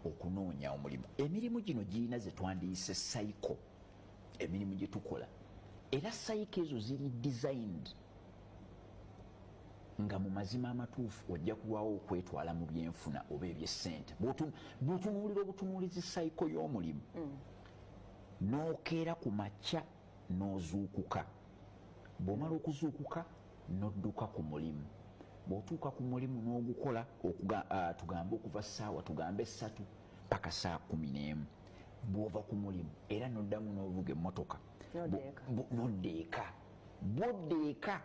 okunoonya omulimu. Emirimu gino girina ze twandiyise cycle, emirimu gye tukola, era cycle ezo ziri designed nga mu mazima amatuufu ojja kulwawo okwetwala mu byenfuna oba ebyessente. Bw'otunuulira obutunuulizi cycle y'omulimu n'okeera ku makya n'ozuukuka. Bw'omala okuzuukuka n'odduka ku mulimu. Bw'otuuka ku mulimu n'ogukola tugambe okuva ssaawa tugambe 3 paka saa 11. Bw'ova ku mulimu era n'oddamu n'ovuga emmotoka n'oddeeka. Bw'oddeeka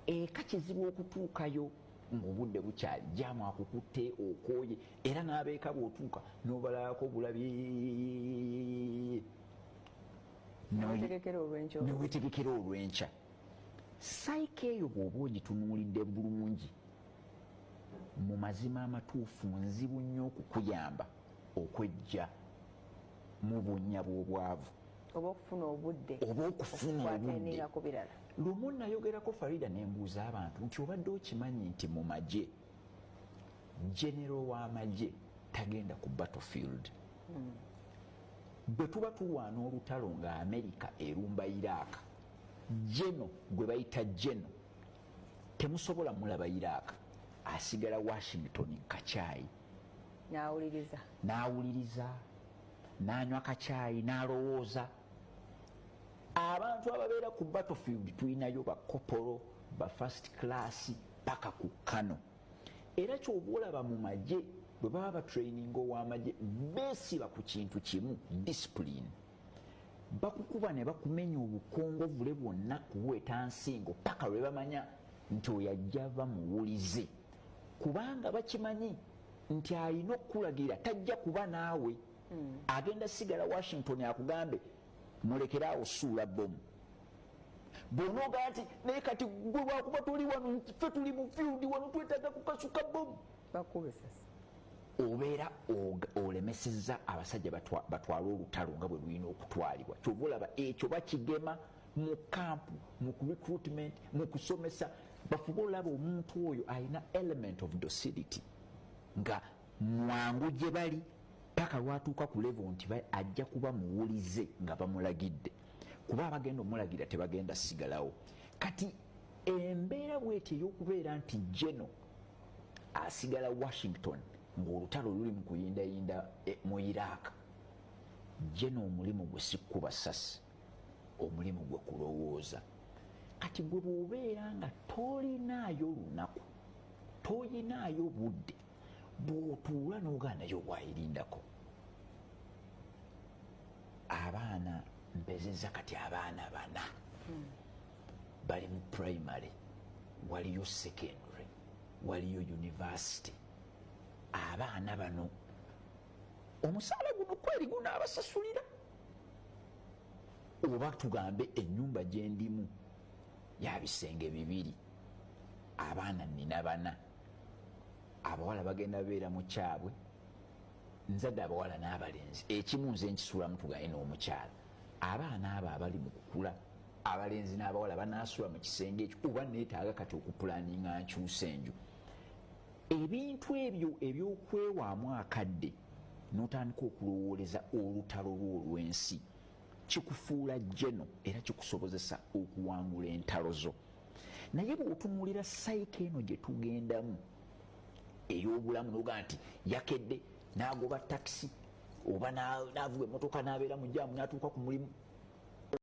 eka kizibu okutuukayo ng'obudde bukyali, jaamu akukutte okooye, era n'abeeka bw'otuuka n'obalako obulabi neweetegekera olw'enkya. Sayika eyo bw'oba ogitunuulidde bulungi mu mazima amatuufu nzibu nnyo okukuyamba okwejja mu bunnya bw'obwavu oba okufuna obudde. Lumu nayogerako Farida nembuuza abantu nti obadde okimanyi nti mu magye genero w'amagye tagenda ku battlefield. Bwe tuba tulwana olutalo nga Amerika erumba Iraq, jeno gwe bayita jeno temusobola mulaba Iraq, asigala Washington kacaayi n'awuliriza n'anywa kacaayi n'alowooza. Abantu ababeera ku battlefield tulinayo bakopolo ba first class paka ku kano. Era ky'oba olaba mu magye bwe baba batraininga ow'amagye beesiba ku kintu kimu, discipline. Bakukuba ne bakumenya obukongovule bwonna kuweeta nsingo paka lwe bamanya nti oyo ajja bamuwulize, kubanga bakimanyi nti alina okukulagira tajja kuba naawe. Agenda sigala Washington akugambe mulekeraawo suula bomu. Bw'onoogaa nti naye kati gwe lwakuba tuli wano ffe tuli mu field wano twetaaga kukasuka bomu, obeera olemesezza abasajja batwala olutalo nga bwe lulina okutwalibwa. Kyova olaba ekyo bakigema mu kampu, mu recruitment, mu kusomesa. Bafuba olaba omuntu oyo alina element of docility, nga mwangu gye bali paka lwatuuka ku level nti ajja kuba muwulize nga bamulagidde, kuba abagenda omulagira tebagenda sigalawo. Kati embeera bweti ey'okubeera nti jeno asigala Washington ng'olutalo luli mu kuyindayinda mu Iraq, jeno omulimu gwe si kkuba ssasi, omulimu gwe kulowooza. Kati gwe bw'obeera nga tolinaayo lunaku, toyinaayo budde, bw'otuula n'ogaanayo bwayirindako. Abaana mbezezza kati abaana 4 bali mu primary, waliyo secondary, waliyo university. Abaana bano omusaala guno kweri gunaabasasulira? Oba tugambe ennyumba gye ndimu ya bisenge 2, abaana nnina 4, abawala bagenda beera mu kyabwe, nzadde abawala n'abalenzi, ekimu nze nkisulamu tugaye n'omukyala. Abaana abo abali mu kukula, abalenzi n'abawala banaasula mu kisenge ekyo, oba neetaaga kati okupulaninga nkyusa enju. Ebintu ebyo eby'okwewaamu akadde n'otandika okulowooleza olutalo lwo olw'ensi kikufuula jeno era kikusobozesa okuwangula entalo zo. Naye bw'otunuulira sayika eno gye tugendamu ey'obulamu n'ogaa nti yakedde n'agoba takisi oba n'avuga emmotoka n'abeera mu jjaamu n'atuuka ku mulimu